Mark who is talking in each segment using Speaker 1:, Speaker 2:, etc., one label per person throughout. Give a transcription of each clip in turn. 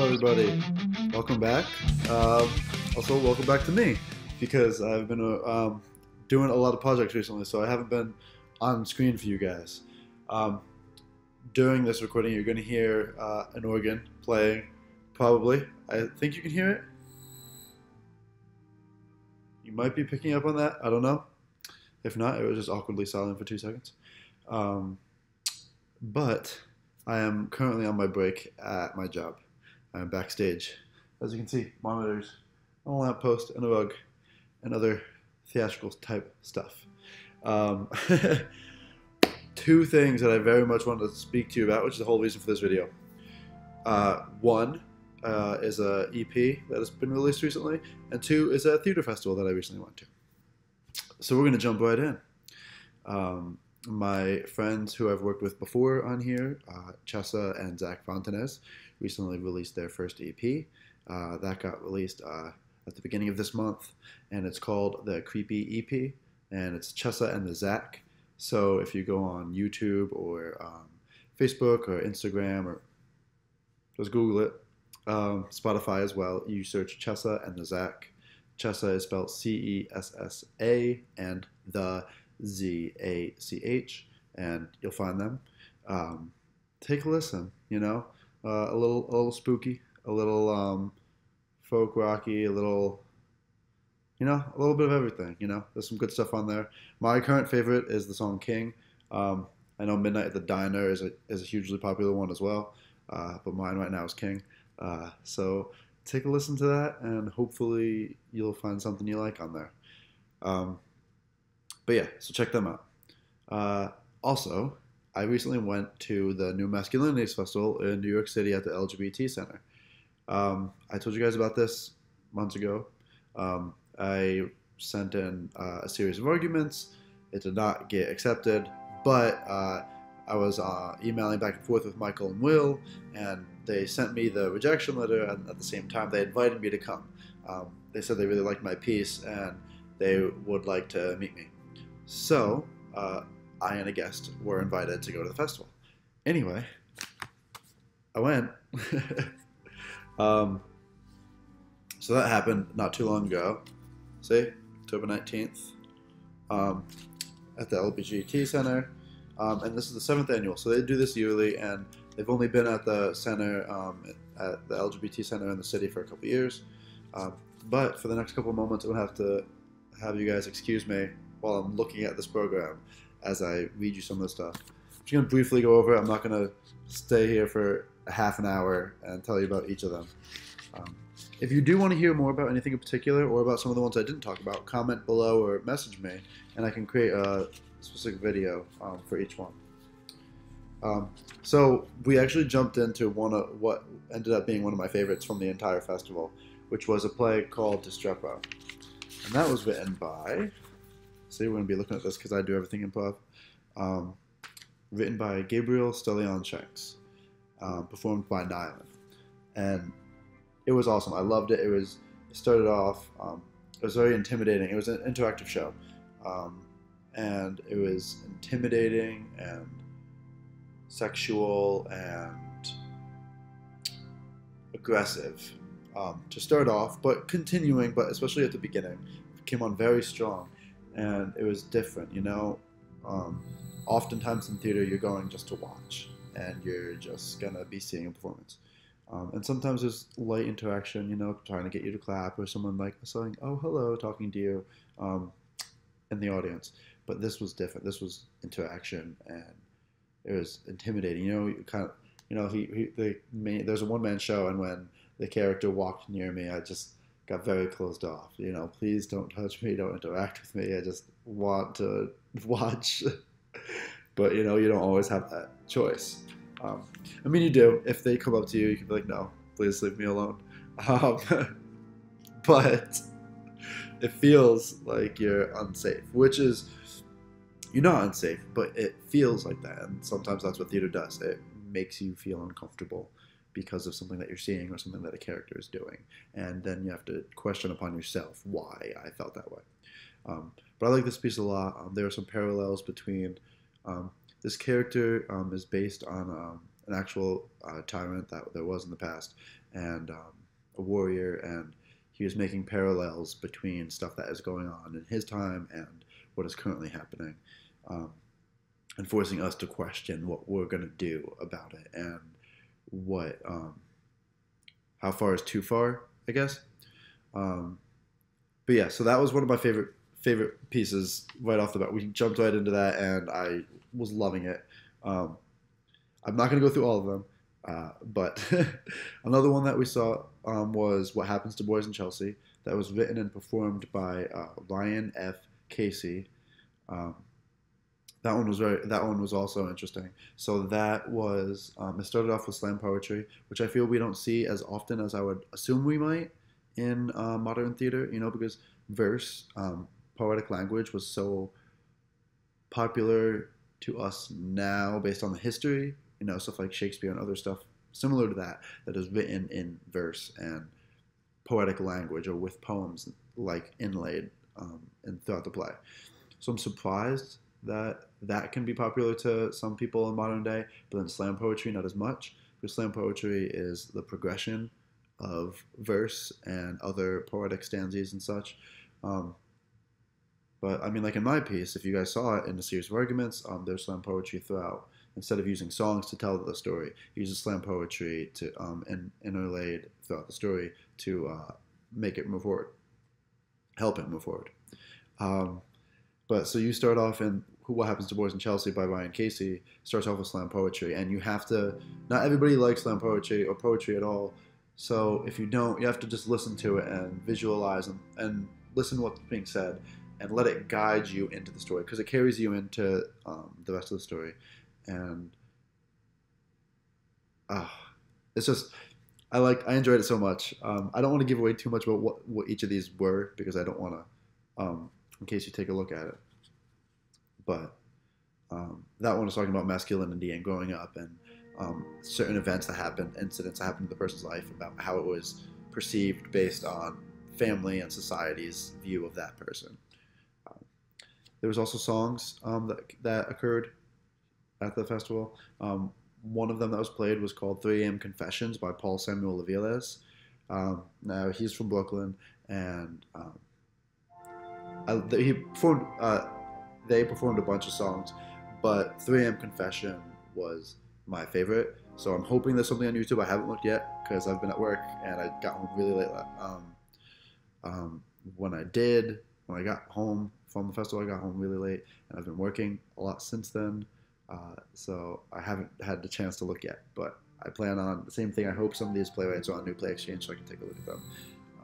Speaker 1: everybody. Welcome back. Also, welcome back to me because I've been doing a lot of projects recently, so I haven't been on screen for you guys. During this recording, you're going to hear an organ playing, probably. I think you can hear it. You might be picking up on that. I don't know. If not, it was just awkwardly silent for 2 seconds. But I am currently on my break at my job. I'm backstage. As you can see, monitors, a lamppost, and a rug, and other theatrical type stuff. Two things that I very much wanted to speak to you about, which is the whole reason for this video. One is a EP that has been released recently, and two is a theater festival that I recently went to. So we're going to jump right in. My friends who I've worked with before on here, Chessa and Zach Fontanez, recently released their first EP. That got released at the beginning of this month, and it's called the Creepy EP, and it's Chessa and the Zach. So if you go on YouTube or Facebook or Instagram or just Google it, Spotify as well, you search Chessa and the Zach. Chessa is spelled C-E-S-S-A and the Z-A-C-H, and you'll find them. Take a listen, you know, a little spooky, a little folk rocky, a little, you know, a little bit of everything, you know. There's some good stuff on there. My current favorite is the song King. I know Midnight at the Diner is a hugely popular one as well, but mine right now is King. So take a listen to that, and hopefully you'll find something you like on there. But yeah, so check them out. Also, I recently went to the New Masculinities Festival in New York City at the LGBT Center. I told you guys about this months ago. I sent in a series of arguments. It did not get accepted, but I was emailing back and forth with Michael and Will, and they sent me the rejection letter, and at the same time they invited me to come. They said they really liked my piece and they would like to meet me. So I and a guest were invited to go to the festival. Anyway, I went. So that happened not too long ago. See, October 19th, at the LGBT Center. And this is the 7th annual, so they do this yearly, and they've only been at the center, at the LGBT Center in the city for a couple years. But for the next couple of moments, I'm going to have to have you guys excuse me while I'm looking at this program as I read you some of the stuff. I'm just going to briefly go over it. I'm not going to stay here for a half an hour and tell you about each of them. If you do want to hear more about anything in particular, or about some of the ones I didn't talk about, comment below or message me, and I can create a specific video for each one. So we actually jumped into one of what ended up being one of my favorites from the entire festival, which was a play called Distrepo. And that was written by, see, we're going to be looking at this because I do everything improv, written by Gabriel Stelianshanks, performed by Nyland. And it was awesome. I loved it. It started off, it was very intimidating. It was an interactive show. And it was intimidating and sexual and aggressive to start off, but continuing, but especially at the beginning, it came on very strong, and it was different, you know. Oftentimes in theater, you're going just to watch, and you're just gonna be seeing a performance. And sometimes there's light interaction, you know, trying to get you to clap, or someone like saying, "Oh, hello," talking to you in the audience. But this was different. This was interaction, and it was intimidating. You know, you kind of, you know, there's a one-man show, and when the character walked near me, I just got very closed off. You know, please don't touch me, don't interact with me. I just want to watch. But you know, you don't always have that choice. I mean, you do. If they come up to you, you can be like, "No, please leave me alone." But it feels like you're unsafe, which is, you're not unsafe, but it feels like that. And sometimes that's what theater does. It makes you feel uncomfortable because of something that you're seeing or something that a character is doing. And then you have to question upon yourself why I felt that way. But I like this piece a lot. There are some parallels between this character is based on an actual tyrant that there was in the past, and a warrior, and he was making parallels between stuff that is going on in his time and what is currently happening, um, and forcing us to question what we're going to do about it and what how far is too far, I guess. Um, but yeah, so that was one of my favorite pieces right off the bat. We jumped right into that, and I was loving it. Um, I'm not going to go through all of them, but another one that we saw was "What Happens to Boys in Chelsea." That was written and performed by Ryan F. Casey. Um, that one was also interesting. So that was it started off with slam poetry, which I feel we don't see as often as I would assume we might in modern theater. Because verse, poetic language, was so popular to us now based on the history. Stuff like Shakespeare and other stuff similar to that is written in verse and poetic language or with poems like inlaid and throughout the play. So I'm surprised that that can be popular to some people in modern day, but then slam poetry not as much. Because slam poetry is the progression of verse and other poetic stanzas and such. Um, but I mean, like in my piece, if you guys saw it in the series of arguments, there's slam poetry throughout. Instead of using songs to tell the story, he uses slam poetry to interlaid throughout the story to make it move forward, help it move forward. Um, but so you start off in "What Happens to Boys in Chelsea" by Ryan Casey. Starts off with slam poetry, and you have to. Not everybody likes slam poetry or poetry at all. So if you don't, you have to just listen to it and visualize and listen to what's being said, and let it guide you into the story because it carries you into the rest of the story, and uh, it's just I enjoyed it so much. I don't want to give away too much about what each of these were because I don't want to, in case you take a look at it. But that one was talking about masculinity and growing up and certain events that happened, incidents that happened in the person's life, about how it was perceived based on family and society's view of that person. Um, there was also songs that occurred at the festival. One of them that was played was called 3 A.M. Confessions by Paul Samuel Laviles. Now, he's from Brooklyn, and he performed. They performed a bunch of songs, but 3 A.M. Confession was my favorite. So I'm hoping there's something on YouTube. I haven't looked yet because I've been at work and I got home really late. When I got home from the festival, I got home really late, and I've been working a lot since then. So I haven't had the chance to look yet, but I plan on the same thing. I hope some of these playwrights are on New Play Exchange so I can take a look at them.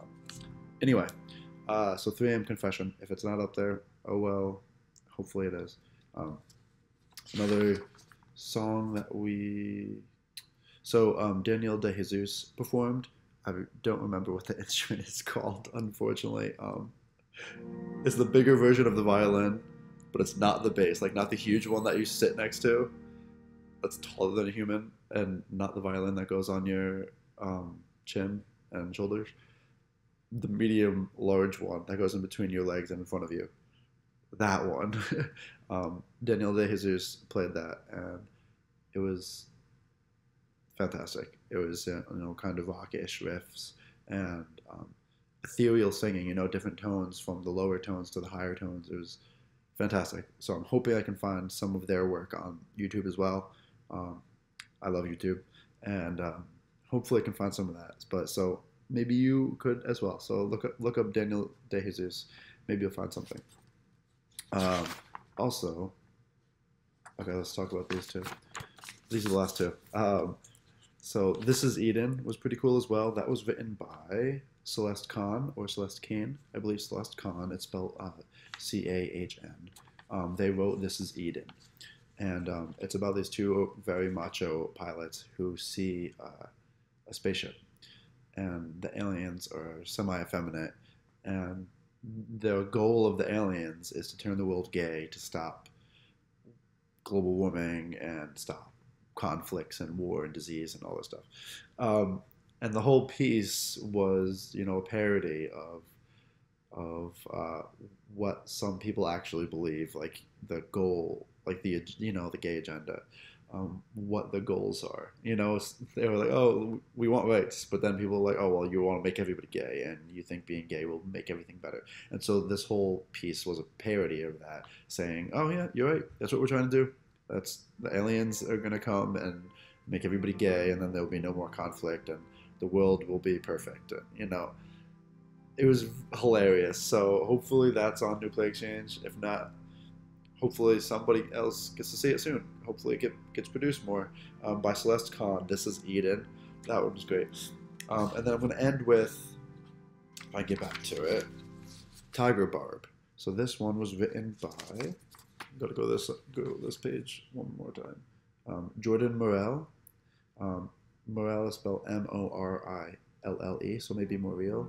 Speaker 1: Um, anyway, so 3 A.M. Confession. If it's not up there, oh well. Hopefully it is. Another song that Daniel De Jesus performed. I don't remember what the instrument is called, unfortunately. It's the bigger version of the violin, but it's not the bass, like not the huge one that you sit next to. That's taller than a human, and not the violin that goes on your chin and shoulders. The medium large one that goes in between your legs and in front of you. That one. Daniel De Jesus played that, and it was fantastic. It was kind of rockish riffs and ethereal singing. Different tones from the lower tones to the higher tones. It was fantastic. So I'm hoping I can find some of their work on YouTube as well. I love YouTube, and hopefully I can find some of that. But so maybe you could as well. So look up Daniel De Jesus. Maybe you'll find something. Also, okay, let's talk about these two. These are the last two. So This Is Eden was pretty cool as well. That was written by Celeste Kahn, or Celeste Kane. I believe Celeste Kahn. It's spelled Cahn. They wrote This Is Eden. And it's about these two very macho pilots who see a spaceship. And the aliens are semi-effeminate. And the goal of the aliens is to turn the world gay to stop global warming and stop conflicts and war and disease and all this stuff. And the whole piece was, a parody of what some people actually believe, like the goal, like the gay agenda. what the goals are. You know, they were like, oh, we want rights, but then people are like, oh, well, you want to make everybody gay, and you think being gay will make everything better. And so this whole piece was a parody of that, saying, oh yeah, you're right, that's what we're trying to do. That's the aliens are gonna come and make everybody gay, and then there'll be no more conflict, and the world will be perfect. And, you know, it was hilarious. So hopefully that's on New Play Exchange. If not, hopefully somebody else gets to see it soon. Hopefully it gets produced more. By Celeste Kahn. This is Eden. That one was great. And then I'm going to end with, if I get back to it, Tiger Barb. So this one was written by, I've got to go this page one more time. Jordan Morel. Morel is spelled Morille, so maybe Morille.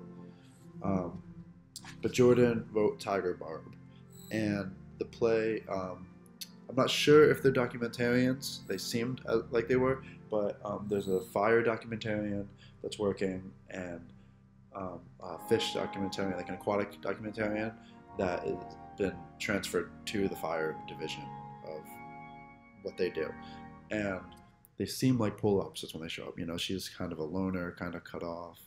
Speaker 1: But Jordan wrote Tiger Barb. And the play, I'm not sure if they're documentarians. They seemed like they were, but there's a fire documentarian that's working, and a fish documentarian, like an aquatic documentarian, that has been transferred to the fire division of what they do. And they seem like polar opposites when they show up. You know, she's kind of a loner, kind of cut off.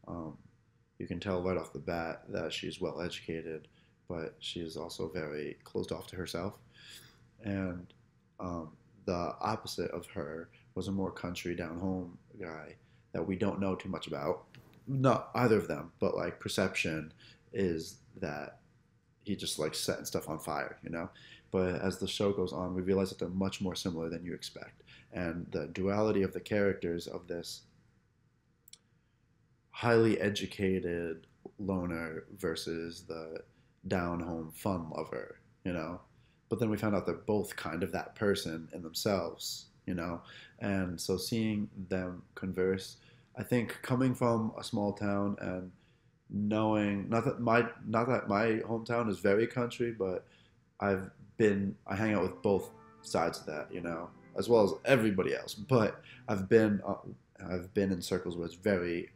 Speaker 1: You can tell right off the bat that she's well educated, but she is also very closed off to herself. And the opposite of her was a more country down home guy that we don't know too much about. Not either of them, but like perception is that he just like setting stuff on fire, you know? But as the show goes on, we realize that they're much more similar than you expect. And the duality of the characters of this highly educated loner versus the down home fun lover, you know? But then we found out they're both kind of that person in themselves, you know? And so seeing them converse, I think coming from a small town and knowing, not that my hometown is very country, but I hang out with both sides of that, you know, as well as everybody else. But I've been in circles where it's very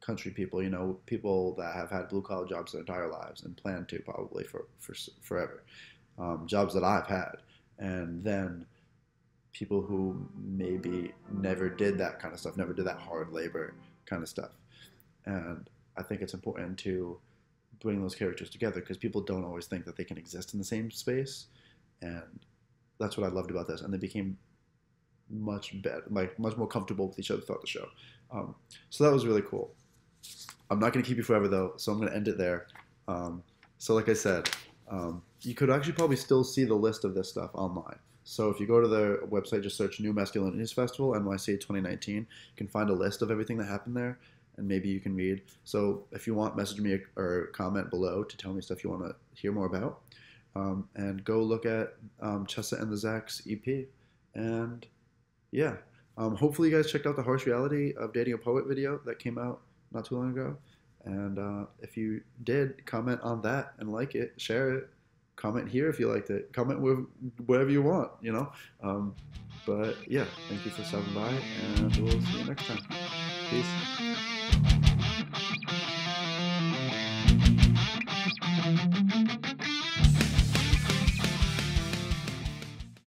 Speaker 1: country people, you know, people that have had blue collar jobs their entire lives and plan to probably for forever, jobs that I've had, and then people who maybe never did that kind of stuff, never did that hard labor kind of stuff. And I think it's important to bring those characters together because people don't always think that they can exist in the same space, and that's what I loved about this. And they became much better, like much more comfortable with each other throughout the show. So that was really cool. I'm not going to keep you forever though, so I'm going to end it there. So like I said, you could actually probably still see the list of this stuff online. So if you go to their website, just search New Masculinities Festival, NYC 2019, you can find a list of everything that happened there, and maybe you can read. So if you want, message me or comment below to tell me stuff you want to hear more about. And go look at Chessa and the Zach's EP. And yeah, hopefully you guys checked out the Harsh Reality of Dating a Poet video that came out not too long ago. And if you did, comment on that and like it, share it. Comment here if you liked it. Comment wherever you want, you know. But yeah, thank you for stopping by, and we'll see you next time. Peace.